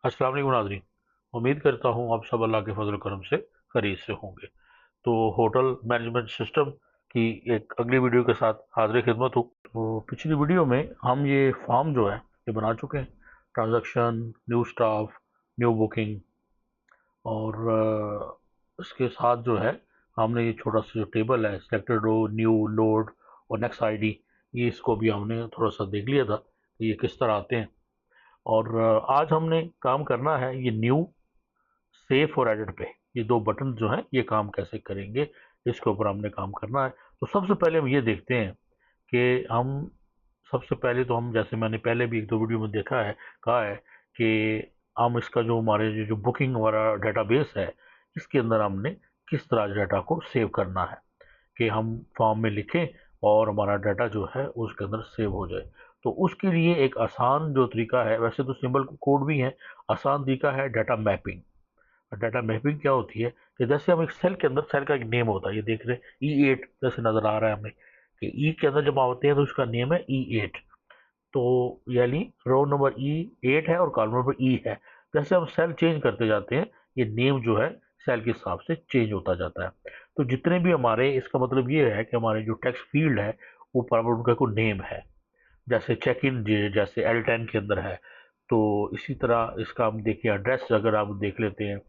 अस्सलाम वालेकुम नाज़रीन। उम्मीद करता हूँ आप सब अल्लाह के फजल करम से खैरियत से होंगे। तो होटल मैनेजमेंट सिस्टम की एक अगली वीडियो के साथ हाज़िर खिदमत हूँ। तो पिछली वीडियो में हम ये फॉर्म जो है ये बना चुके हैं, transaction, new staff, new booking, और इसके साथ जो है हमने ये छोटा सा जो टेबल है, सेलेक्टेड रो, न्यू, लोड और नेक्स्ट आईडी, ये इसको भी हमने थोड़ा सा देख लिया था कि ये किस तरह आते हैं। और आज हमने काम करना है ये न्यू, सेव और एडिट पे, ये दो बटन जो हैं ये काम कैसे करेंगे, इसके ऊपर हमने काम करना है। तो सबसे पहले हम ये देखते हैं कि हम सबसे पहले तो हम, जैसे मैंने पहले भी एक दो वीडियो में देखा है, कहा है कि हम इसका जो हमारे जो बुकिंग हमारा डेटाबेस है, इसके अंदर हमने किस तरह डाटा को सेव करना है कि हम फॉर्म में लिखें और हमारा डाटा जो है उसके अंदर सेव हो जाए। तो उसके लिए एक आसान जो तरीका है, वैसे तो सिंबल कोड भी है, आसान तरीका है डाटा मैपिंग। डाटा मैपिंग क्या होती है कि जैसे हम एक सेल के अंदर, सेल का एक नेम होता है, ये देख रहे हैं E8 जैसे नजर आ रहा है हमें कि ई के अंदर जब आते हैं तो उसका नेम है E8। तो यानी रो नंबर E8 है और कॉलम नंबर ई है। जैसे हम सेल चेंज करते जाते हैं, ये नेम जो है सेल के हिसाब से चेंज होता जाता है। तो जितने भी हमारे, इसका मतलब ये है कि हमारे जो टेक्स्ट फील्ड है ऊपर पर उनका कोई नेम है, जैसे चेक इन जैसे L10 के अंदर है। तो इसी तरह इसका हम देखिए एड्रेस अगर आप देख लेते हैं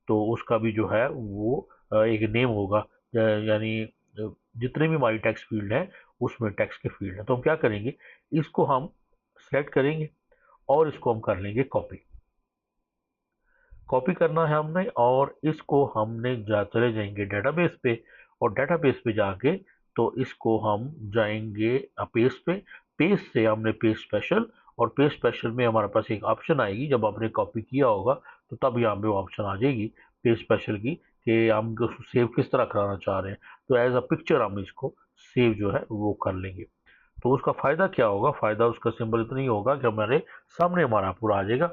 तो उसका भी जो है वो एक नेम होगा। यानी जितने भी हमारी टेक्स्ट फील्ड है उसमें टेक्स्ट के फील्ड है। तो हम क्या करेंगे, इसको हम सेलेक्ट करेंगे और इसको हम कर लेंगे कॉपी। कॉपी करना है हमने और इसको हमने चले जाएंगे डेटाबेस पे, और डेटाबेस पे जाके तो इसको हम जाएंगे पेस्ट पे। पेस्ट से हमने पेस्ट स्पेशल, और पेस्ट स्पेशल में हमारे पास एक ऑप्शन आएगी, जब आपने कॉपी किया होगा तो तब यहाँ पे वो ऑप्शन आ जाएगी पेस्ट स्पेशल की, कि हम उसको सेव किस तरह कराना चाह रहे हैं। तो एज अ पिक्चर हम इसको सेव जो है वो कर लेंगे। तो उसका फ़ायदा क्या होगा, फ़ायदा उसका सिंबल इतना ही होगा कि हमारे सामने हमारा पूरा आ जाएगा।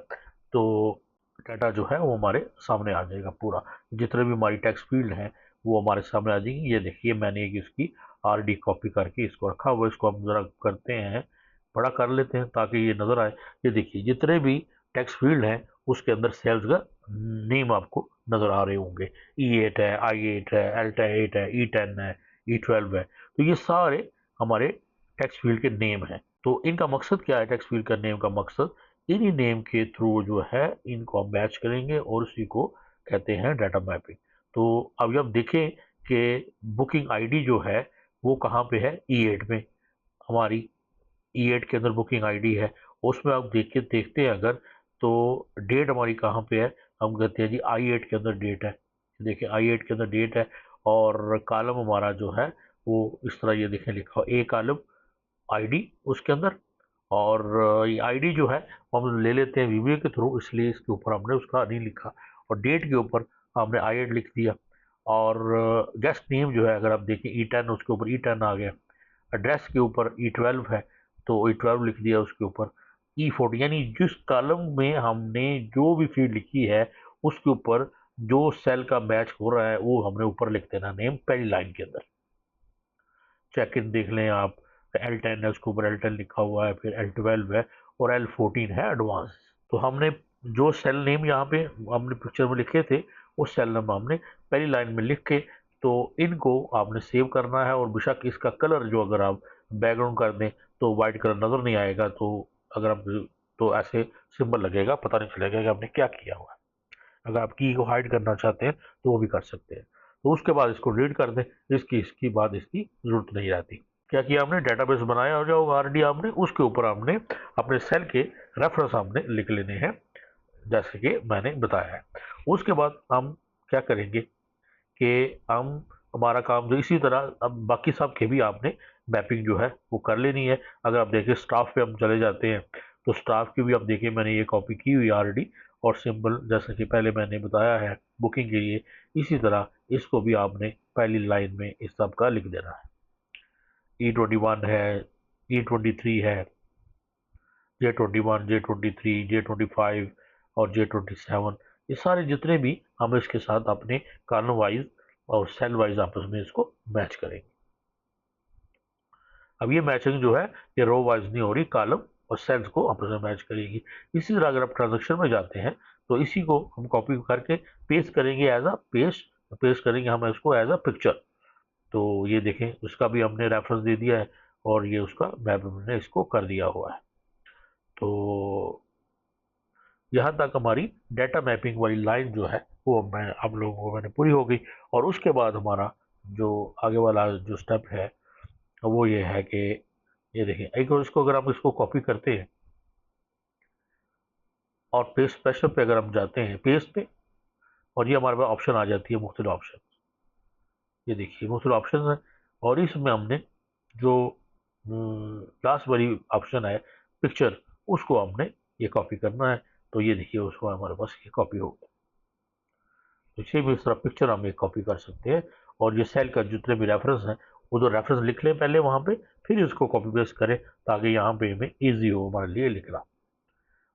तो डाटा जो है वो हमारे सामने आ जाएगा पूरा, जितने भी हमारी टेक्स्ट फील्ड हैं वो हमारे सामने आ जाएंगी। ये देखिए मैंने एक इसकी RD कॉपी करके इसको रखा हुआ है। इसको हम ज़रा करते हैं, बड़ा कर लेते हैं ताकि ये नज़र आए। ये देखिए जितने भी टेक्स्ट फील्ड हैं उसके अंदर सेल्स का नेम आपको नज़र आ रहे होंगे। E8 है, I8 है, L8 है, E10 है, E12 है। तो ये सारे हमारे टेक्स्ट फील्ड के नेम हैं। तो इनका मकसद क्या है, टेक्स्ट फील्ड का नेम का मकसद, इन्हीं नेम के थ्रू जो है इनको हम मैच करेंगे और उसी को कहते हैं डाटा मैपिंग। तो अभी आप देखें कि बुकिंग आईडी जो है वो कहाँ पे है, E8 में। हमारी E8 के अंदर बुकिंग आईडी है, उसमें आप देखते हैं अगर, तो डेट हमारी कहाँ पे है, हम कहते हैं जी I8 के अंदर डेट है। देखिए I8 के अंदर डेट है, और कॉलम हमारा जो है वो इस तरह ये देखें लिखा हो, ए कॉलम आईडी उसके अंदर। और ये आईडी जो है वो हम ले लेते हैं वीवीए के थ्रू, इसलिए इसके ऊपर हमने उसका नहीं लिखा, और डेट के ऊपर हमने I8 लिख दिया। और गेस्ट नेम जो है अगर आप देखें E10, उसके ऊपर E10 आ गया। एड्रेस के ऊपर E12 है तो E12 लिख दिया उसके ऊपर। E14 यानी जिस कॉलम में हमने जो भी फील्ड लिखी है उसके ऊपर जो सेल का मैच हो रहा है वो हमने ऊपर लिख देना नेम पहली लाइन के अंदर। चेक इन देख लें आप, L10 है उसके ऊपर L10 लिखा हुआ है, फिर L12 है और L14 है एडवांस। तो हमने जो सेल नेम यहाँ पे हमने पिक्चर में लिखे थे वो सेल नेम हमने पहली लाइन में लिख के, तो इनको आपने सेव करना है। और बेशक इसका कलर जो अगर आप बैकग्राउंड कर दें तो वाइट कलर नज़र नहीं आएगा, तो अगर आप, तो ऐसे सिंबल लगेगा, पता नहीं चलेगा कि आपने क्या किया हुआ है। अगर आप की को हाइड करना चाहते हैं तो वो भी कर सकते हैं। तो उसके बाद इसको रीड कर दें, इसकी बाद इसकी ज़रूरत नहीं रहती। क्या किया हमने, डेटाबेस बनाया हो जाओ RD आपने, उसके ऊपर हमने अपने सेल के रेफरेंस हमने लिख लेने हैं जैसे कि मैंने बताया है। उसके बाद हम क्या करेंगे कि हम, हमारा काम जो इसी तरह अब बाकी सब के भी आपने मैपिंग जो है वो कर लेनी है। अगर आप देखिए स्टाफ पे हम चले जाते हैं तो स्टाफ की भी आप देखिए मैंने ये कॉपी की हुई RD, और सिंबल जैसे कि पहले मैंने बताया है बुकिंग के लिए, इसी तरह इसको भी आपने पहली लाइन में इस सब का लिख देना है। E21 है, E23 है, J21, J23, J25 और J27, ये सारे जितने भी हम इसके साथ अपने कॉलम वाइज और सेल वाइज आपस में इसको मैच करेंगे। अब ये मैचिंग जो है ये रो वाइज नहीं हो रही, कॉलम और सेल्स को आपस में मैच करेगी। इसी तरह अगर आप ट्रांजेक्शन में जाते हैं तो इसी को हम कॉपी करके पेस्ट करेंगे एज अ पेस्ट करेंगे हम इसको एज अ पिक्चर। तो ये देखें, उसका भी हमने रेफरेंस दे दिया है और ये उसका मैप हमने इसको कर दिया हुआ है। तो यहाँ तक हमारी डाटा मैपिंग वाली लाइन जो है वो मैं आप लोगों को मैंने पूरी हो गई। और उसके बाद हमारा जो आगे वाला जो स्टेप है वो ये है कि ये देखिए, एक और इसको अगर हम इसको कॉपी करते हैं और पेस्ट स्पेशल पे अगर हम जाते हैं पेस्ट पे, और ये हमारे पास ऑप्शन आ जाती है मुख्तलिफ ऑप्शन। ये देखिए मुख्तलिफ ऑप्शन है और इसमें हमने जो लास्ट वाली ऑप्शन है पिक्चर, उसको हमने ये कॉपी करना है। तो ये देखिए उसको हमारे पास ये कॉपी हो गया। तो इसी भी इस तरह पिक्चर हम एक कॉपी कर सकते हैं और ये सेल का जितने भी रेफरेंस हैं वो तो रेफरेंस लिख लें पहले वहाँ पे, फिर इसको कॉपी पेस्ट करें ताकि यहाँ पे हमें ईजी हो हमारे लिए लिखना।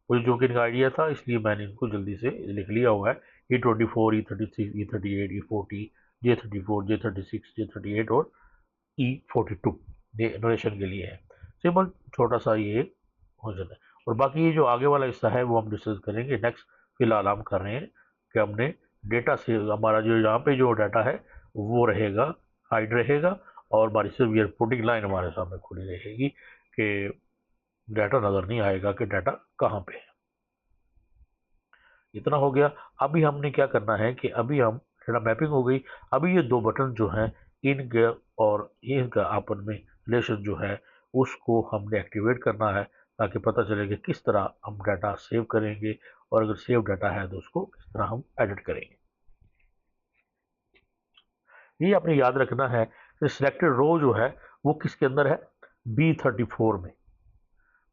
मुझे जो कि इनका आइडिया था इसलिए मैंने इनको जल्दी से लिख लिया हुआ है। E24, E36, E38, E40, J34, J36, J38 और E42 ये नोटेशन के लिए है। सिंपल छोटा सा ये हो जाता है। और बाकी ये जो आगे वाला हिस्सा है वो हम डिस्कस करेंगे नेक्स्ट। फिलहाल हम कर रहे हैं कि हमने डेटा से हमारा जो यहाँ पे जो डाटा है वो रहेगा, हाइड रहेगा, और हमारी सिर्फ ये रिपोर्टिंग लाइन हमारे सामने खुली रहेगी कि डाटा नज़र नहीं आएगा कि डाटा कहाँ पे है। इतना हो गया। अभी हमने क्या करना है कि अभी हम डाटा मैपिंग हो गई। अभी ये दो बटन जो हैं इनके और इनका आपस में रिलेशन जो है उसको हमने एक्टिवेट करना है ताकि पता चले कि किस तरह हम डाटा सेव करेंगे और अगर सेव डाटा है तो उसको किस तरह हम एडिट करेंगे। ये आपने याद रखना है कि सिलेक्टेड रो जो है वो किसके अंदर है, B34 में।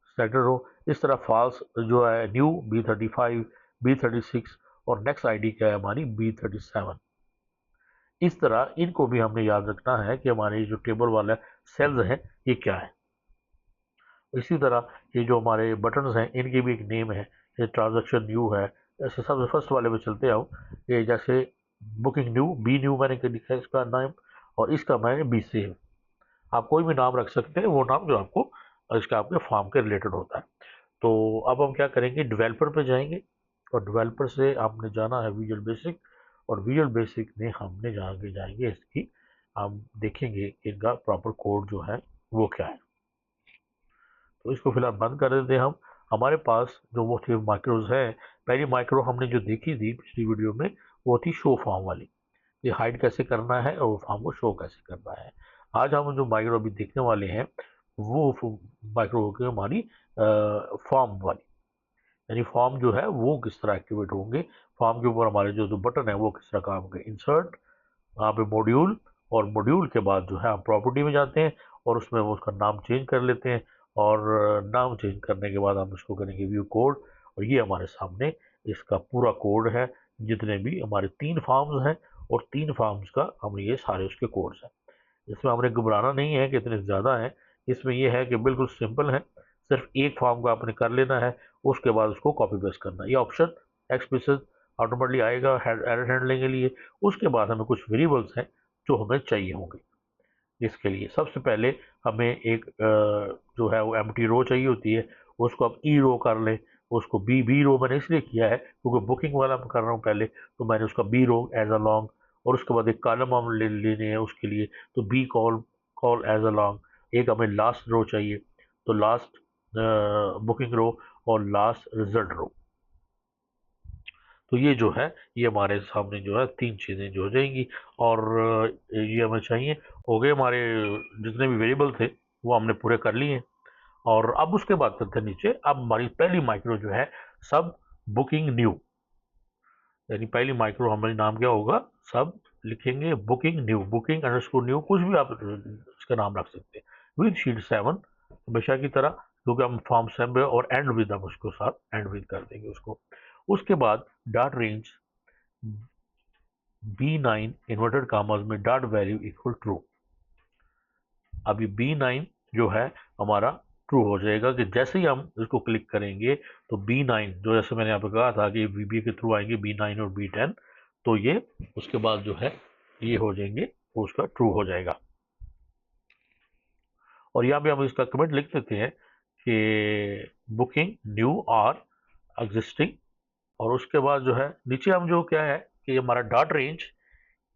सिलेक्टेड रो इस तरह फॉल्स जो है न्यू B35, B36 और नेक्स्ट आईडी क्या है हमारी B37। इस तरह इनको भी हमने याद रखना है कि हमारे जो टेबल वाला सेल्स हैं ये क्या है। इसी तरह ये जो हमारे बटन्स हैं इनकी भी एक नेम है। ये ट्रांजैक्शन न्यू है। ऐसे सबसे फर्स्ट वाले में चलते आओ। ये जैसे बुकिंग न्यू, बी न्यू मैंने लिखा है इसका नाम, और इसका मैंने बी सेव। आप कोई भी नाम रख सकते हैं, वो नाम जो आपको इसका आपके फॉर्म के रिलेटेड होता है। तो अब हम क्या करेंगे, डेवलपर पे जाएंगे और डेवलपर से आपने जाना है विजुअल बेसिक, और विजुअल बेसिक में हमने जाएंगे इसकी, हम देखेंगे कि इनका प्रॉपर कोड जो है वो क्या है। तो इसको फिलहाल बंद कर देते हैं हम। हमारे पास जो वो थी माइक्रोज है, पहली माइक्रो हमने जो देखी थी पिछली वीडियो में वो थी शो फॉर्म वाली, ये हाइड कैसे करना है और फॉर्म को शो कैसे करना है। आज हम जो माइक्रो अभी देखने वाले हैं वो माइक्रो होगी हमारी फॉर्म वाली, यानी फॉर्म जो है वो किस तरह एक्टिवेट होंगे। फॉर्म के ऊपर हमारे जो बटन है वो किस तरह काम होंगे, इंसर्ट, वहाँ पे मॉड्यूल, और मॉड्यूल के बाद जो है हम प्रॉपर्टी में जाते हैं और उसमें वो उसका नाम चेंज कर लेते हैं, और नाम चेंज करने के बाद हम इसको करेंगे व्यू कोड, और ये हमारे सामने इसका पूरा कोड है। जितने भी हमारे 3 फॉर्म्स हैं और 3 फॉर्म्स का हम ये सारे उसके कोड्स हैं। इसमें हमने घबराना नहीं है कि इतने ज़्यादा हैं। इसमें यह है कि बिल्कुल सिंपल है, सिर्फ एक फॉर्म को आपने कर लेना है, उसके बाद उसको कॉपी पेस्ट करना है। ये ऑप्शन एक्सप्लिसिट ऑटोमेटिकली आएगा एरर हैंडलिंग के लिए। उसके बाद हमें कुछ वेरिएबल्स हैं जो हमें चाहिए होंगे। इसके लिए सबसे पहले हमें एक जो है वो एम्प्टी रो चाहिए होती है, उसको आप ई रो कर लें। उसको बी रो मैंने इसलिए किया है क्योंकि बुकिंग वाला मैं कर रहा हूँ पहले, तो मैंने उसका B row as a long, और उसके बाद एक कॉलम हम लेने हैं उसके लिए, तो B call call as a long. एक हमें लास्ट रो चाहिए, तो लास्ट बुकिंग रो और लास्ट रिजल्ट रो। तो ये जो है ये हमारे सामने जो है 3 चीज़ें जो हो जाएंगी, और ये हमें चाहिए। हो गए हमारे जितने भी वेरिएबल थे वो हमने पूरे कर लिए हैं। और अब उसके बाद करते हैं नीचे, अब हमारी पहली माइक्रो जो है सब बुकिंग न्यू, यानी पहली माइक्रो हमारी नाम क्या होगा, सब लिखेंगे booking new, booking underscore new, कुछ भी आप इसका नाम रख सकते हैं, विद शीट 7 हमेशा की तरह, क्योंकि हम फॉर्म 7 और एंड विद हम उसको साथ एंड विद कर देंगे उसको। उसके बाद dot range B9 inverted commerce में डॉट वैल्यू इक्वल ट्रू। अभी B9 जो है हमारा ट्रू हो जाएगा कि जैसे ही हम इसको क्लिक करेंगे तो B9 जो, जैसे मैंने यहाँ पे कहा था कि VBA के थ्रू आएंगे B9 और B10, तो ये उसके बाद जो है ये हो जाएंगे, वो उसका ट्रू हो जाएगा। और यहाँ पे हम इसका कमेंट लिख देते हैं कि बुकिंग न्यू और एग्जिस्टिंग और उसके बाद जो है नीचे हम जो क्या है कि हमारा डॉट रेंज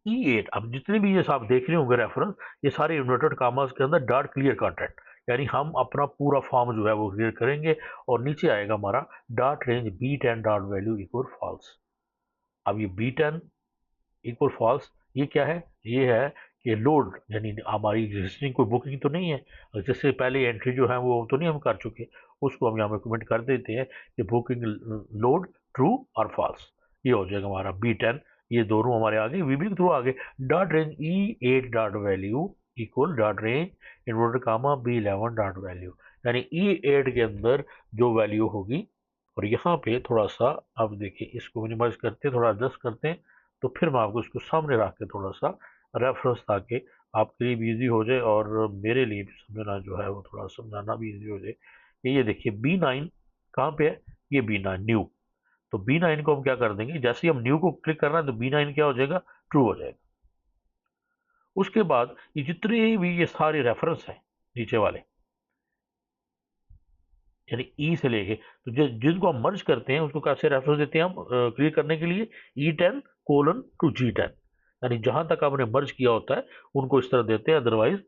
E8। अब जितने भी ये आप देख रहे होंगे रेफरेंस, ये सारे इन्वर्टेड कामास के अंदर डॉट क्लियर कंटेंट, यानी हम अपना पूरा फॉर्म जो है वो क्लियर करेंगे और नीचे आएगा हमारा dot range B10 dot value equal false. अब ये B10 इक्वल फॉल्स ये क्या है, ये है कि लोड, यानी हमारी एग्जिस्टिंग कोई बुकिंग तो नहीं है, जिससे पहले एंट्री जो है वो तो नहीं हम कर चुके, उसको हम यहाँ पे कमेंट कर देते हैं कि बुकिंग लोड ट्रू और फॉल्स। ये हो जाएगा हमारा B10, ये दोनों हमारे आगे वीबी के थ्रू आगे dot range E8 dot value equal dot range inverted comma B11 dot value, यानी E8 के अंदर जो वैल्यू होगी। और यहाँ पे थोड़ा सा अब देखिए इसको मिनिमाइज करते हैं, थोड़ा एडजस्ट करते हैं, तो फिर मैं आपको इसको सामने रख के थोड़ा सा रेफरेंस, ताकि आपके लिए भी ईजी हो जाए और मेरे लिए भी समझना जो है वो थोड़ा समझाना भी ईजी हो जाए। ये देखिए B9 कहाँ पे है, ये B9 न्यू। तो B9 को हम क्या कर देंगे, जैसे ही हम न्यू को क्लिक करना है तो B9 क्या हो जाएगा, ट्रू हो जाएगा। उसके बाद ये जितने भी ये सारे रेफरेंस हैं नीचे वाले, यानी ई से लेके, तो जिनको हम मर्ज करते हैं उसको कैसे रेफरेंस देते हैं हम क्लियर करने के लिए, E10 कोलन टू G10, यानी जहां तक आपने मर्ज किया होता है उनको इस तरह देते हैं, अदरवाइज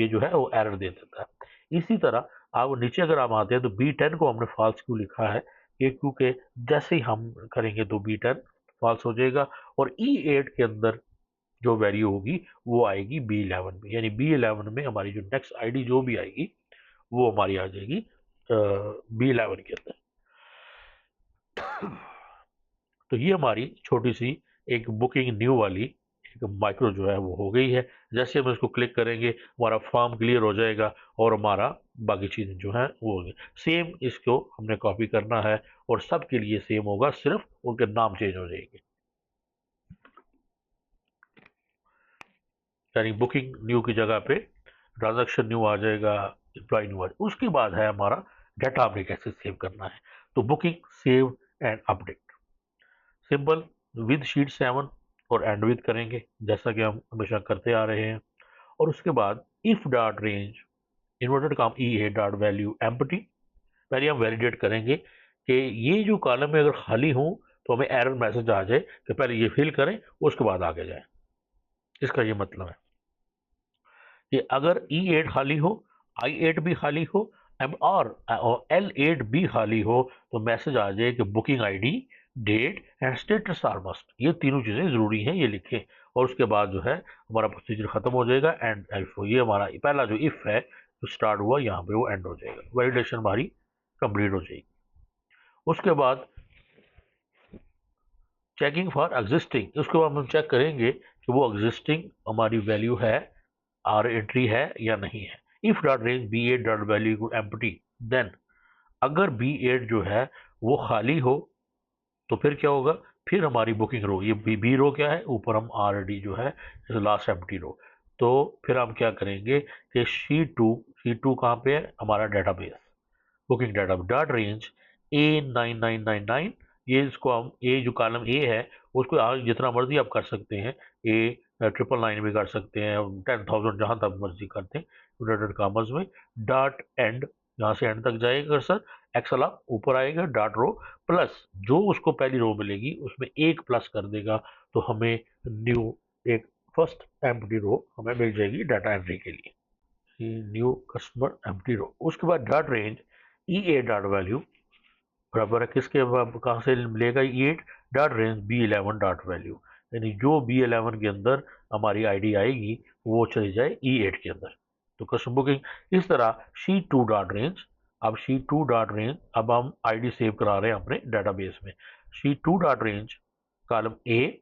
ये जो है वो एरर दे देता है। इसी तरह आप नीचे अगर आप आते हैं तो B10 को हमने फॉल्स क्यों लिखा है, ये क्योंकि जैसे ही हम करेंगे तो B10 फॉल्स हो जाएगा और E8 के अंदर जो वैल्यू होगी वो आएगी B11 में, यानी B11 में हमारी जो नेक्स्ट आईडी जो भी आएगी वो हमारी आ जाएगी B11 के अंदर। तो ये हमारी छोटी सी एक बुकिंग न्यू वाली एक माइक्रो जो है वो हो गई है। जैसे हम इसको क्लिक करेंगे हमारा फॉर्म क्लियर हो जाएगा और हमारा बाकी चीज़ें जो है वो होगी सेम। इसको हमने कॉपी करना है और सबके लिए सेम होगा, सिर्फ उनके नाम चेंज हो जाएंगे, यानी बुकिंग न्यू की जगह पे ट्रांजैक्शन न्यू आ जाएगा, एम्प्लॉय न्यू आ जाएगा। उसके बाद है हमारा डाटा हमने कैसे सेव करना है, तो booking save and update simple with sheet 7 और एंड विद करेंगे जैसा कि हम हमेशा करते आ रहे हैं। और उसके बाद इफ डॉट रेंज इन्वर्टेड काम ई है डॉट वैल्यू एम्प्टी, पहले हम वैलिडेट करेंगे कि ये जो कॉलम में अगर खाली हो तो हमें एरर मैसेज आ जाए कि पहले ये फिल करें उसके बाद आगे जाए। इसका ये मतलब है कि अगर E8 खाली हो, I8 भी खाली हो और L8 भी खाली हो तो मैसेज आ जाए कि booking ID date and status are must, ये तीनों चीज़ें ज़रूरी हैं, ये लिखें। और उसके बाद जो है हमारा प्रोसीजर ख़त्म हो जाएगा एंड इफ, ये हमारा पहला जो इफ़ है जो स्टार्ट हुआ यहाँ पे वो एंड हो जाएगा, वैलिडेशन हमारी कंप्लीट हो जाएगी। उसके बाद चेकिंग फॉर एग्जिस्टिंग, उसके बाद हम चेक करेंगे कि वो एग्जिस्टिंग हमारी वैल्यू है आर एंट्री है या नहीं है। If dot range B8 dot value empty, then अगर B8 जो है वो खाली हो तो फिर क्या होगा, फिर हमारी बुकिंग रो, ये बी रो क्या है, ऊपर हम R D जो है लास्ट एम्प्टी रो, तो फिर हम क्या करेंगे कि C2 कहाँ पे है, हमारा database booking data dot range A9999, ये इसको हम ए जो कॉलम ए है उसको आगे जितना मर्जी आप कर सकते हैं, A999 भी कर सकते हैं, 10,000 जहाँ तक मर्जी करते हैं यूनाइटेड कॉमर्स में। डॉट एंड, यहाँ से एंड तक जाएगा सर, एक्सल आप ऊपर आएगा डॉट रो प्लस जो उसको पहली रो मिलेगी उसमें एक प्लस कर देगा तो हमें न्यू एक फर्स्ट एम्प्टी रो हमें मिल जाएगी डाटा एंट्री के लिए, न्यू कस्टमर एम्प्टी रो। उसके बाद dot range E8 dot value बराबर है किसके, कहाँ से मिलेगा, E8 dot range B11 dot value, यानी जो B11 के अंदर हमारी आईडी आएगी वो चली जाए E8 के अंदर। तो कस्टमर बुकिंग इस तरह C2 डॉट रेंज, अब C2 डॉट रेंज अब हम आईडी सेव करा रहे हैं अपने डेटाबेस में, C2 dot range column A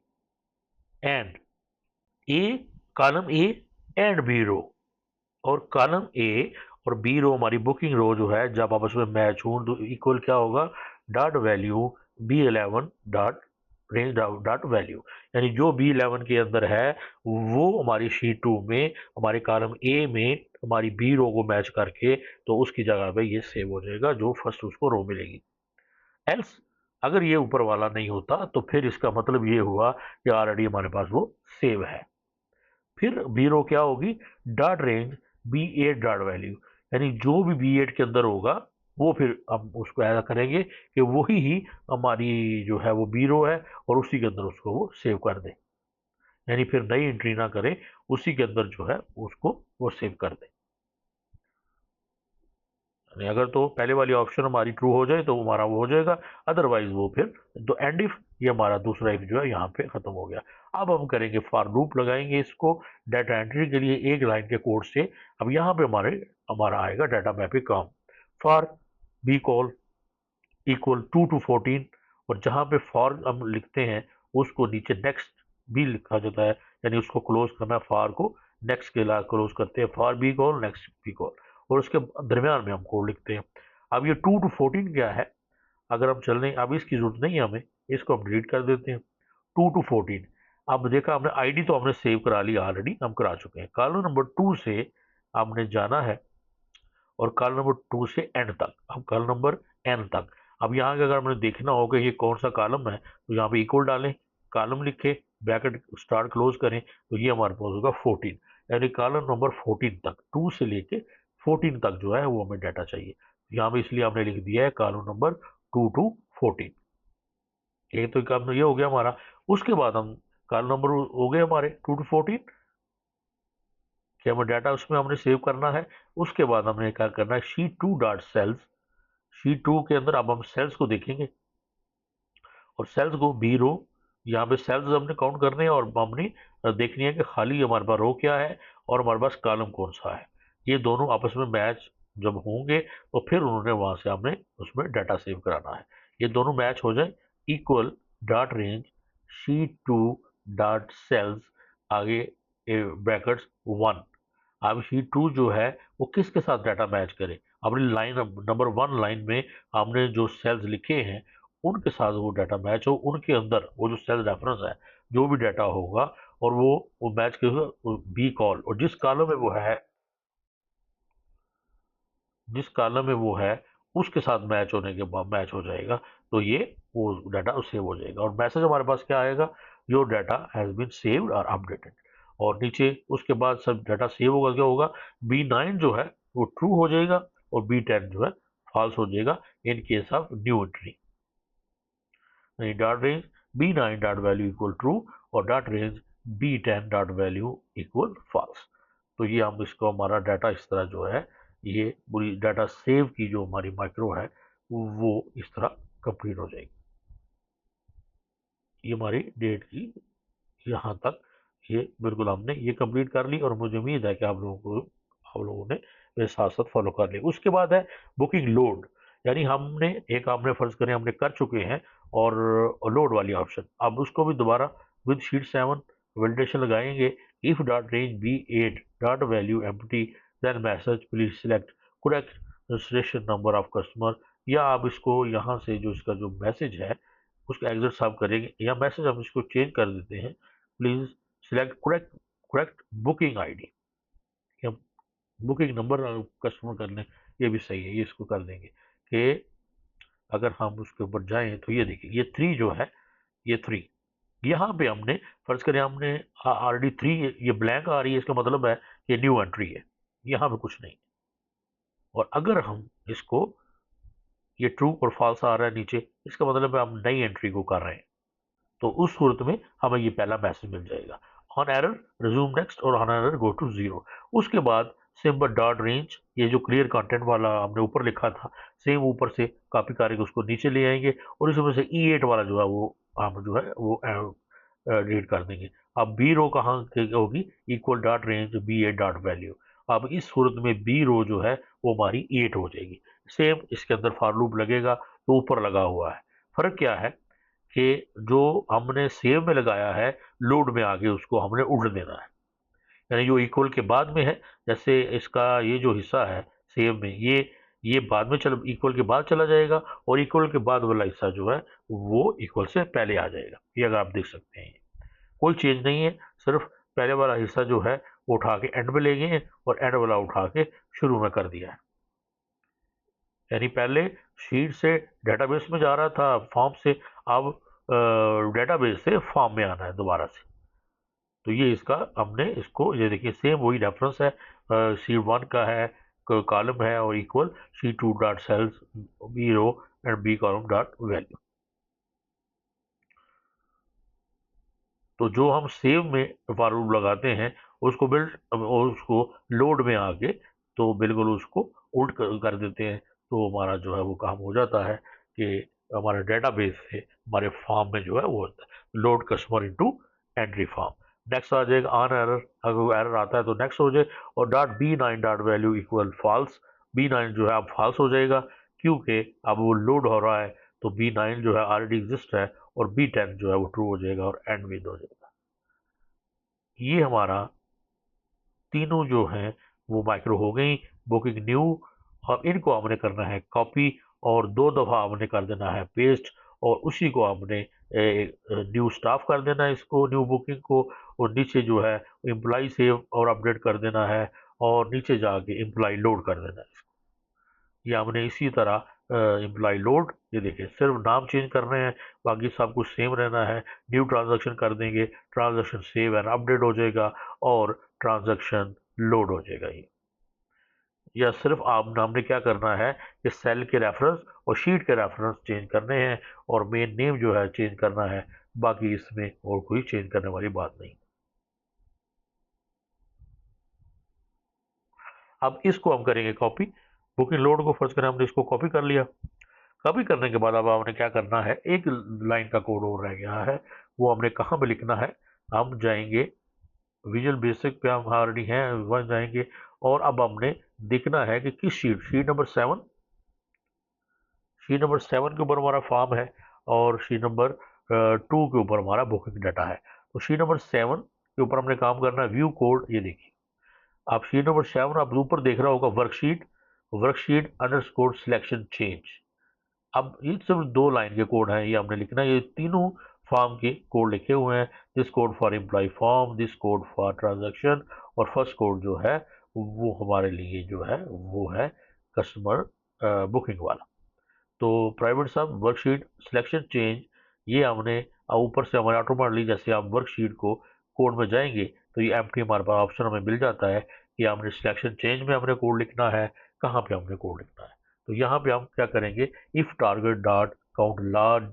column A and B row, और कॉलम ए और बी रो हमारी बुकिंग रो जो है जब आपस में मैच हो तो इक्वल क्या होगा, dot value B11 dot range dot value, यानी जो B11 के अंदर है वो हमारी C2 में हमारे कॉलम ए में हमारी बी रो को मैच करके तो उसकी जगह पे ये सेव हो जाएगा जो फर्स्ट उसको रो मिलेगी। एल्स अगर ये ऊपर वाला नहीं होता तो फिर इसका मतलब ये हुआ कि ऑलरेडी हमारे पास वो सेव है। फिर बी रो क्या होगी, dot range B8 dot value, यानी जो भी B8 के अंदर होगा वो फिर हम उसको ऐसा करेंगे कि वही ही हमारी जो है वो बी रो है और उसी के अंदर उसको वो सेव कर दें, यानी फिर नई एंट्री ना करें, उसी के अंदर जो है उसको वो सेव कर दें। यानी अगर तो पहले वाली ऑप्शन हमारी ट्रू हो जाए तो हमारा वो हो जाएगा, अदरवाइज वो फिर तो एंड इफ, ये हमारा दूसरा इफ जो है यहाँ पे खत्म हो गया। अब हम करेंगे फॉर लूप लगाएंगे इसको डाटा एंट्री के लिए एक लाइन के कोड से। अब यहाँ पे हमारा आएगा डाटा मैपिंग काम, for be call equal 2 to 14, और जहाँ पे फॉर हम लिखते हैं उसको नीचे नेक्स्ट भी लिखा जाता है, यानी उसको क्लोज करना है, फॉर को नेक्स्ट के ला क्लोज करते हैं, for be call next be call, और उसके दरमियान में हम कोड लिखते हैं। अब ये 2 to 14 क्या है, अगर हम चल रहे अब इसकी जरूरत नहीं है हमें, इसको हम डिलीट कर देते हैं। 2 to 14, अब देखा हमने आईडी तो हमने सेव करा ली, ऑलरेडी हम करा चुके हैं। कॉलम नंबर 2 से हमने जाना है और कॉलम नंबर 2 से एंड तक, अब कॉलम नंबर एन तक। अब यहाँ का अगर हमने देखना होगा ये कौन सा कॉलम है, तो यहाँ पे इक्वल डालें, कॉलम लिखे, ब्रैकेट स्टार्ट क्लोज करें, तो ये हमारे पास होगा 14, यानी कॉलम नंबर 14 तक, 2 से लेके 14 तक जो है वो हमें डाटा चाहिए। यहाँ पे इसलिए हमने लिख दिया है कॉलम नंबर 2 to 14। एक तो काम ये हो गया हमारा। उसके बाद हम कॉलम नंबर हो गए हमारे 2 to 14 कि हमें डाटा उसमें हमने सेव करना है। उसके बाद हमने क्या करना है, शीट 2 डॉट सेल्स, शीट 2 के अंदर अब हम सेल्स को देखेंगे और सेल्स को बी रो, यहाँ पे सेल्स हमने काउंट करने हैं और हमने देखनी है कि खाली हमारे पास रो क्या है और हमारे पास कॉलम कौन सा है। ये दोनों आपस में मैच जब होंगे तो फिर उन्होंने वहां से हमने उसमें डाटा सेव कराना है। ये दोनों मैच हो जाए, equal dot range sheet 2 dot cells, आगे ब्रैकेट्स 1। अब शीट 2 जो है वो किसके साथ डाटा मैच करे, अपनी लाइन नंबर 1 लाइन में हमने जो सेल्स लिखे हैं उनके साथ वो डाटा मैच हो, उनके अंदर वो जो सेल रेफरेंस है जो भी डाटा होगा और वो मैच करेगा बी कॉल, और जिस कॉलम में वो है उसके साथ मैच होने के बाद मैच हो जाएगा, तो ये वो डाटा सेव हो जाएगा और मैसेज हमारे पास क्या आएगा, your data has been saved और अपडेटेड। और नीचे उसके बाद सब डाटा सेव होगा, क्या होगा, B9 जो है वो ट्रू हो जाएगा और B10 जो है फॉल्स हो जाएगा in case of new entry. Dot range B9 dot value equal true और dot range B10 dot value equal false. तो ये हम इसको हमारा डाटा इस तरह जो है, ये पूरी डाटा सेव की जो हमारी माइक्रो है वो इस तरह कंप्लीट हो जाएगी। ये हमारी डेट की यहाँ तक ये बिल्कुल हमने ये कंप्लीट कर ली और मुझे उम्मीद है कि आप लोगों ने मेरे साथ साथ फॉलो कर लिया। उसके बाद है बुकिंग लोड, यानी हमने फर्ज करें हमने कर चुके हैं और लोड वाली ऑप्शन, अब उसको भी दोबारा विद शीट 7 वैलिडेशन लगाएंगे। If dot range B8 dot value empty then message please select correct registration number of customer, या आप इसको यहाँ से जो इसका जो मैसेज है उसको एग्जिट साफ करेंगे, या मैसेज हम इसको चेंज कर देते हैं, please select correct booking ID, या बुकिंग नंबर कस्टमर कर लें, ये भी सही है, ये इसको कर देंगे कि अगर हम उसके ऊपर जाएं तो ये देखिए ये 3 जो है, ये 3 यहाँ पे हमने फर्ज करें हमने ऑलरेडी 3 ये ब्लैंक आ रही है, इसका मतलब है ये न्यू एंट्री है, यहाँ पे कुछ नहीं। और अगर हम इसको ये ट्रू और फॉल्स आ रहा है नीचे, इसका मतलब है हम नई एंट्री को कर रहे हैं, तो उस सूरत में हमें ये पहला मैसेज मिल जाएगा, ऑन एरर रिज्यूम नेक्स्ट और ऑन एरर गो टू 0। उसके बाद सिंपल डॉट रेंज, ये जो क्लियर कंटेंट वाला हमने ऊपर लिखा था सेम ऊपर से कॉपी करके उसको नीचे ले आएंगे और इसमें से E8 वाला जो है वो हम जो है वो डिलीट कर देंगे। अब बी रो कहाँ होगी, equal dot range B8 dot value. अब इस सूरत में बी रो जो है वो हमारी 8 हो जाएगी। सेम इसके अंदर फॉर लूप लगेगा तो ऊपर लगा हुआ है। फर्क क्या है कि जो हमने सेव में लगाया है लोड में आगे उसको हमने उल्ट देना है, यानी जो इक्वल के बाद में है, जैसे इसका ये जो हिस्सा है सेव में ये बाद में चल इक्वल के बाद चला जाएगा और इक्वल के बाद वाला हिस्सा जो है वो इक्वल से पहले आ जाएगा। ये अगर आप देख सकते हैं कोई चेंज नहीं है, सिर्फ पहले वाला हिस्सा जो है वो उठा के एंड में ले गए हैं और एंड वाला उठा के शुरू में कर दिया है। यानी पहले शीट से डेटाबेस में जा रहा था फॉर्म से, अब डेटाबेस से फॉर्म में आना है दोबारा से। तो ये इसका हमने इसको ये देखिए सेम वही रेफरेंस है, शीट 1 का है, कॉलम है और equal C2 dot cells B row and B column dot value. तो जो हम सेव में फॉर लूप लगाते हैं उसको उसको लोड में आके तो बिल्कुल उसको उल्ट कर देते हैं, तो हमारा जो है वो काम हो जाता है कि हमारे डेटाबेस से हमारे फॉर्म में जो है वो होता है load customer into entry form. Next आ जाएगा ऑन एरर, अगर एरर आता है तो नेक्स्ट हो जाए और dot B9 dot value equal false. B9 जो है अब फॉल्स हो जाएगा क्योंकि अब वो लोड हो रहा है, तो B9 जो है ऑलरेडी एग्जिस्ट है और B10 जो है वो ट्रू हो जाएगा और एंड विद हो जाएगा। ये हमारा तीनों जो हैं वो माइक्रो हो गई। बुकिंग न्यू, और इनको हमने करना है कॉपी और 2 दफ़ा हमने कर देना है पेस्ट, और उसी को हमने न्यू स्टाफ कर देना है इसको न्यू बुकिंग को, और नीचे जो है एम्प्लॉय सेव और अपडेट कर देना है और नीचे जाके एम्प्लॉय लोड कर देना है इसको। ये हमने इसी तरह एम्प्लॉय लोड, ये देखिए सिर्फ नाम चेंज कर रहे हैं, बाकी सब कुछ सेम रहना है। न्यू ट्रांजैक्शन कर देंगे, ट्रांजैक्शन सेव एंड अपडेट हो जाएगा और ट्रांजैक्शन लोड हो जाएगा। ये या सिर्फ आप हमने क्या करना है कि सेल के रेफरेंस और शीट के रेफरेंस चेंज करने हैं और मेन नेम जो है चेंज करना है, बाकी इसमें और कोई चेंज करने वाली बात नहीं। अब इसको हम करेंगे कॉपी। बुकिंग लोड को फर्ज करें हमने इसको कॉपी कर लिया। कॉपी करने के बाद अब हमने क्या करना है, एक लाइन का कोड और रह गया है, वो हमने कहाँ पे लिखना है। हम जाएंगे विजुअल बेसिक पे, हम ऑलरेडी हैं वहाँ जाएंगे और अब हमने देखना है कि किस शीट नंबर 7 के ऊपर हमारा फॉर्म है और शीट नंबर 2 के ऊपर हमारा बुकिंग डाटा है। तो शीट नंबर 7 के ऊपर हमने काम करना है व्यू कोड। ये देखिए आप शीट नंबर 7 आप ऊपर देख रहा होगा वर्कशीट अंडरस्कोर सिलेक्शन चेंज। अब ये सिर्फ 2 लाइन के कोड हैं, ये हमने लिखना है। ये तीनों फॉर्म के कोड लिखे हुए हैं, this code for employ form, this code for transaction, और फर्स्ट कोड जो है वो हमारे लिए जो है वो है कस्टमर बुकिंग वाला। तो प्राइवेट सब वर्कशीट सिलेक्शन चेंज, ये हमने ऊपर से हमारे ऑटोमेटिकली जैसे आप वर्कशीट को कोड में जाएंगे तो ये एम्प्टी हमारे पास ऑप्शन हमें मिल जाता है कि हमने सिलेक्शन चेंज में हमने कोड लिखना है, कहाँ पे हमने कोड लिखना है। तो यहाँ पे हम क्या करेंगे, if target dot count large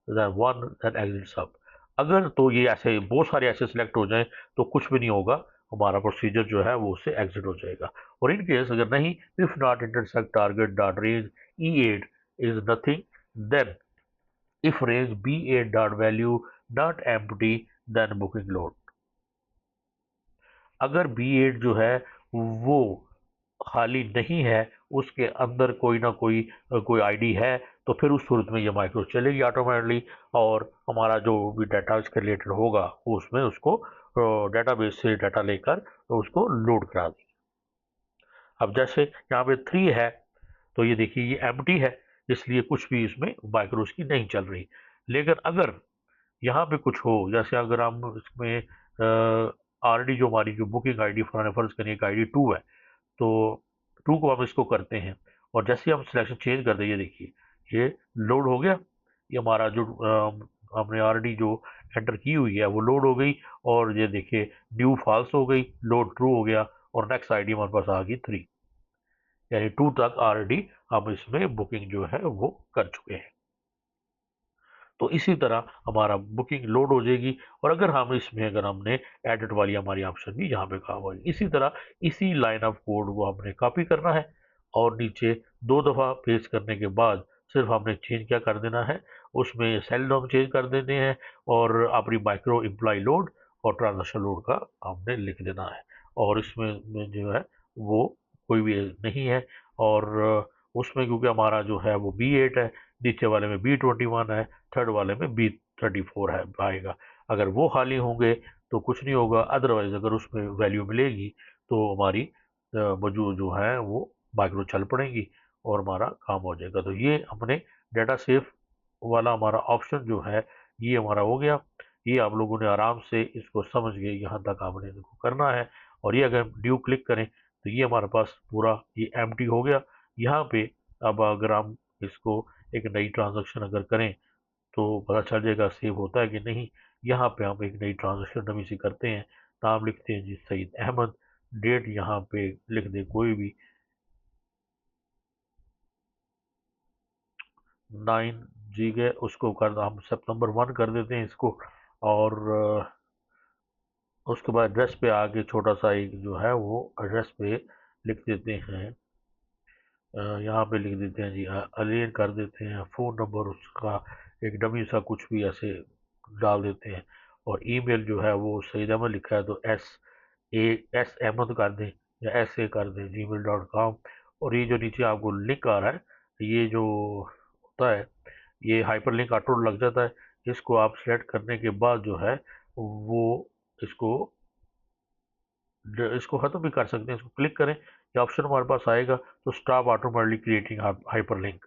then 1 then exit sub. अगर तो ये ऐसे बहुत सारे ऐसे सिलेक्ट हो जाएं तो कुछ भी नहीं होगा, हमारा प्रोसीजर जो है वो उससे एग्जिट हो जाएगा। और इन केस अगर नहीं, if not intersect target dot range E8 is nothing, then if range B8 dot value not empty then booking load। अगर B8 जो है वो खाली नहीं है, उसके अंदर कोई ना कोई आईडी है, तो फिर उस सूरत में ये माइक्रो चलेगी ऑटोमेटिकली और हमारा जो भी डाटा इसके रिलेटेड होगा वो उसमें उसको डेटाबेस से डाटा लेकर तो उसको लोड करा देगी। अब जैसे यहाँ पे 3 है तो ये देखिए ये एम्प्टी है, इसलिए कुछ भी इसमें माइक्रोस की नहीं चल रही। लेकिन अगर यहाँ पे कुछ हो, जैसे अगर हम इसमें ऑलरेडी जो हमारी जो बुकिंग आईडी फलाने फर्ज करें एक आईडी 2 है, तो 2 को हम इसको करते हैं और जैसे हम सिलेक्शन चेंज कर दें, ये देखिए ये लोड हो गया। ये हमारा जो हमने ऑलरेडी जो एंटर की हुई है वो लोड हो गई और ये देखिए न्यू फॉल्स हो गई, लोड ट्रू हो गया और नेक्स्ट आईडी हमारे पास आ गई 3, यानी 2 तक ऑलरेडी हम इसमें बुकिंग जो है वो कर चुके हैं। तो इसी तरह हमारा बुकिंग लोड हो जाएगी और अगर हमने एडिट वाली हमारी ऑप्शन भी यहाँ पे काम होगी। इसी तरह इसी लाइन ऑफ कोड को हमने कॉपी करना है और नीचे 2 दफ़ा पेस्ट करने के बाद सिर्फ हमने चेंज क्या कर देना है, उसमें सेल नोम चेंज कर देते हैं और अपनी माइक्रो एम्प्लॉय लोड और ट्रांजेक्शन लोड का हमने लिख देना है। और इसमें जो है वो कोई भी नहीं है और उसमें क्योंकि हमारा जो है वो B8 है, नीचे वाले में B21 है, थर्ड वाले में B34 है आएगा। अगर वो खाली होंगे तो कुछ नहीं होगा, अदरवाइज अगर उसमें वैल्यू मिलेगी तो हमारी मौजूद जो है वो माइक्रो चल पड़ेंगी और हमारा काम हो जाएगा। तो ये अपने डाटा सेफ वाला हमारा ऑप्शन जो है ये हमारा हो गया। ये आप लोगों ने आराम से इसको समझ गए, यहाँ तक आपने इसको करना है। और ये अगर ड्यू क्लिक करें तो ये हमारे पास पूरा ये एम्प्टी हो गया। यहाँ पे अब अगर हम इसको एक नई ट्रांजैक्शन अगर करें तो पता चल जाएगा सेव होता है कि नहीं। यहाँ पे हम एक नई ट्रांजैक्शन नवी सी करते हैं, नाम लिखते हैं जी सईद अहमद, डेट यहाँ पे लिख दें कोई भी 9 जी उसको कर हम September 1 कर देते हैं इसको। और उसके बाद एड्रेस पे आगे छोटा सा एक जो है वो एड्रेस पे लिख देते हैं, यहाँ पे लिख देते हैं जी, अलेन कर देते हैं फ़ोन नंबर उसका, एक डमी सा कुछ भी ऐसे डाल देते हैं। और ईमेल जो है वो सईद अहमद लिखा है तो एस अहमद कर दें या SA कर दें gmail.com। और ये जो नीचे आपको लिंक आ रहा है, ये जो होता है ये हाइपर लिंक ऑटो लग जाता है। इसको आप सेलेक्ट करने के बाद जो है वो इसको इसको ख़त्म भी कर सकते हैं। इसको क्लिक करें, ये ऑप्शन हमारे पास आएगा तो stop automatically creating hyper link,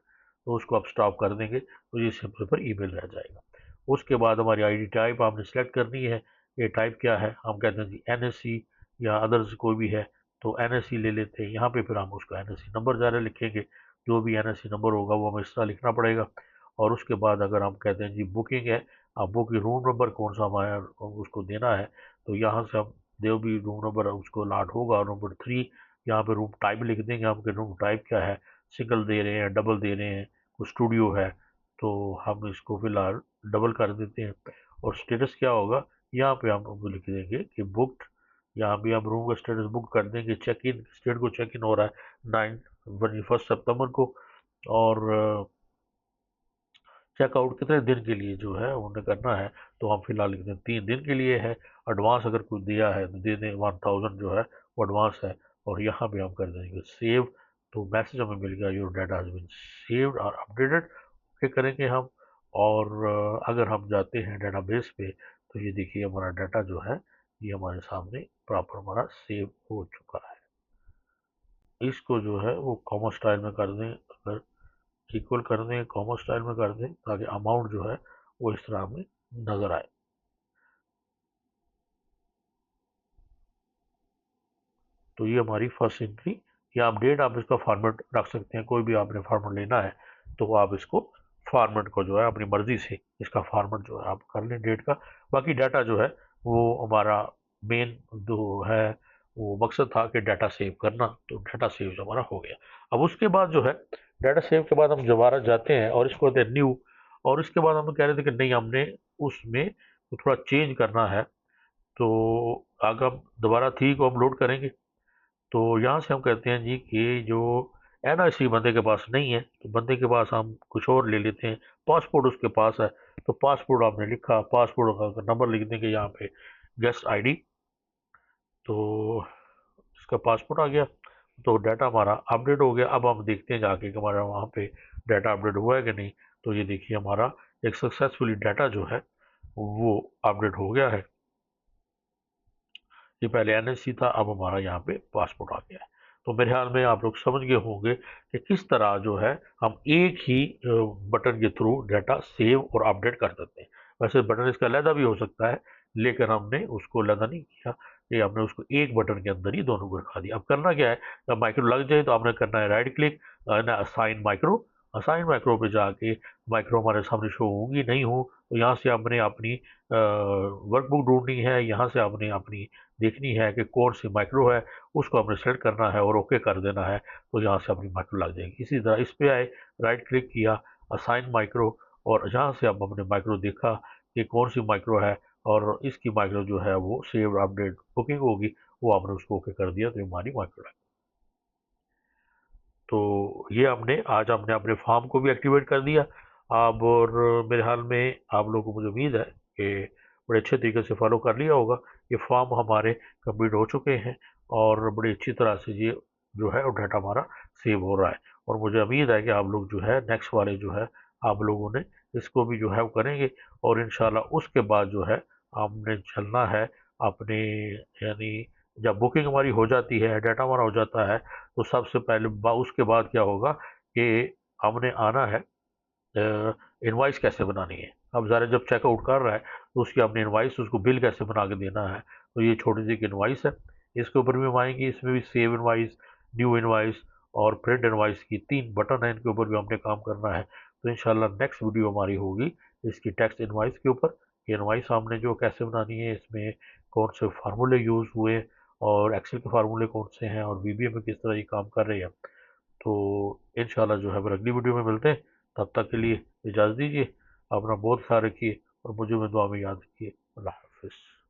तो उसको आप स्टॉप कर देंगे तो ये सिंपल पर ईमेल रह जाएगा। उसके बाद हमारी आईडी टाइप आपने सेलेक्ट करनी है। ये टाइप क्या है, हम कहते हैं जी NSE या अदर्स कोई भी है तो NSE ले लेते हैं। यहाँ पे फिर हम उसको NSE नंबर ज़्यादा लिखेंगे, जो भी NSE नंबर होगा वो हमें इस तरह लिखना पड़ेगा। और उसके बाद अगर हम कहते हैं जी बुकिंग है, आप बुकिंग रूम नंबर कौन सा हमारा उसको देना है, तो यहाँ से हम जो भी रूम नंबर उसको अलाट होगा, नंबर 3 यहाँ पे रूम टाइप लिख देंगे हम कि रूम टाइप क्या है, सिंगल दे रहे हैं, डबल दे रहे हैं, कुछ स्टूडियो है, तो हम इसको फिलहाल डबल कर देते हैं। और स्टेटस क्या होगा, यहाँ पे हम लिख देंगे कि बुकड, यहाँ भी हम रूम का स्टेटस बुक कर देंगे। चेक इन स्टेट को चेक इन हो रहा है 1 सितंबर को। और चेकआउट कितने दिन के लिए जो है उन्हें करना है, तो हम फिलहाल लिखते हैं 3 दिन के लिए है। एडवांस अगर कुछ दिया है तो दे दें, 1000 जो है वो एडवांस है। और यहाँ पे हम कर देंगे सेव, तो मैसेज हमें मिल गया your data has been saved और अपडेटेड, ओके करेंगे हम। और अगर हम जाते हैं डेटाबेस पे तो ये देखिए हमारा डाटा जो है ये हमारे सामने प्रॉपर हमारा सेव हो चुका है। इसको जो है वो कॉमा स्टाइल में कर दें, अगर इक्वल कर दें, कॉमा स्टाइल में कर दें, ताकि अमाउंट जो है वो इस तरह हमें नज़र आए। तो ये हमारी फर्स्ट एंट्री, या आप डेट आप इसका फॉर्मेट रख सकते हैं, कोई भी आपने फॉर्मेट लेना है तो आप इसको फॉर्मेट को जो है अपनी मर्ज़ी से इसका फॉर्मेट जो है आप कर लें डेट का। बाकी डाटा जो है वो हमारा मेन जो है वो मकसद था कि डाटा सेव करना, तो डाटा सेव जो हमारा हो गया। अब उसके बाद जो है डाटा सेव के बाद हम दोबारा जाते हैं और इसको कहते हैं न्यू। और इसके बाद हम कह रहे थे कि नहीं, हमने उसमें थोड़ा चेंज करना है, तो अगर हम दोबारा थी को हम लोड करेंगे तो यहाँ से हम कहते हैं जी कि जो NIC बंदे के पास नहीं है तो बंदे के पास हम कुछ और ले लेते हैं। पासपोर्ट उसके पास है तो पासपोर्ट आपने लिखा, पासपोर्ट का नंबर लिख देंगे यहाँ पे गेस्ट ID, तो इसका पासपोर्ट आ गया। तो डाटा हमारा अपडेट हो गया। अब हम देखते हैं जाके कि हमारा वहाँ पे डाटा अपडेट हुआ है कि नहीं। तो ये देखिए हमारा एक सक्सेसफुली डाटा जो है वो अपडेट हो गया है। ये पहले NSC था, अब हमारा यहाँ पे पासपोर्ट आ गया है। तो मेरे ख्याल में आप लोग समझ गए होंगे कि किस तरह जो है हम एक ही बटन के थ्रू डाटा सेव और अपडेट कर सकते हैं। वैसे बटन इसका अलहदा भी हो सकता है, लेकिन हमने उसको अलहदा नहीं किया, ये हमने उसको एक बटन के अंदर ही दोनों को रखा दिया। अब करना क्या है, जब माइक्रो लग जाए तो आपने करना है right click, assign micro. Assign micro पे जाके माइक्रो हमारे सामने शो होंगी नहीं हो तो यहाँ से आपने अपनी वर्कबुक ढूंढनी है, यहाँ से आपने अपनी देखनी है कि कौन सी माइक्रो है, उसको हमने सेलेक्ट करना है और ओके कर देना है, तो यहाँ से अपनी माइक्रो लग जाएगी। इसी तरह इस पे आए, राइट क्लिक किया, असाइन माइक्रो, और यहाँ से अब हमने माइक्रो देखा कि कौन सी माइक्रो है और इसकी माइक्रो जो है वो सेव अपडेट बुकिंग होगी, वो आपने उसको ओके कर दिया तो हमारी माइक्रो लग। तो ये हमने आज हमने अपने फॉर्म को भी एक्टिवेट कर दिया। अब और मेरे हाल में आप लोगों को मुझे उम्मीद है कि बड़े अच्छे तरीके से फॉलो कर लिया होगा। ये फॉर्म हमारे कंप्लीट हो चुके हैं और बड़ी अच्छी तरह से ये जो है वो डाटा हमारा सेव हो रहा है। और मुझे उम्मीद है कि आप लोग जो है नेक्स्ट वाले जो है आप लोगों ने इसको भी जो है वो करेंगे। और इंशाल्लाह उसके बाद जो है हमने चलना है अपने, यानी जब बुकिंग हमारी हो जाती है, डाटा हमारा हो जाता है, तो सबसे पहले उसके बाद क्या होगा कि हमने आना है इनवाइस कैसे बनानी है। अब ज़रा जब चेकआउट कर रहा है तो उसकी अपनी इनवाइस उसको बिल कैसे बना के देना है, तो ये छोटी सी एक इनवाइस है, इसके ऊपर भी हम आएंगे। इसमें भी सेव इनवाइस, न्यू इनवाइस और प्रिंट इनवाइस की 3 बटन है, इनके ऊपर भी हमने काम करना है। तो इंशाल्लाह नेक्स्ट वीडियो हमारी होगी इसकी टेक्स्ट इनवाइस के ऊपर। इनवाइस हमने जो कैसे बनानी है, इसमें कौन से फार्मूले यूज़ हुए और एक्सेल के फार्मूले कौन से हैं और VBA में किस तरह ये काम कर रहे हैं। तो इंशाल्लाह जो है फिर अगली वीडियो में मिलते हैं। तब तक के लिए इजाज़त दीजिए। अपना बहुत ख्याल रखिए और मुझे में दुआ में याद रखिए। अल्लाह हाफ़िज़।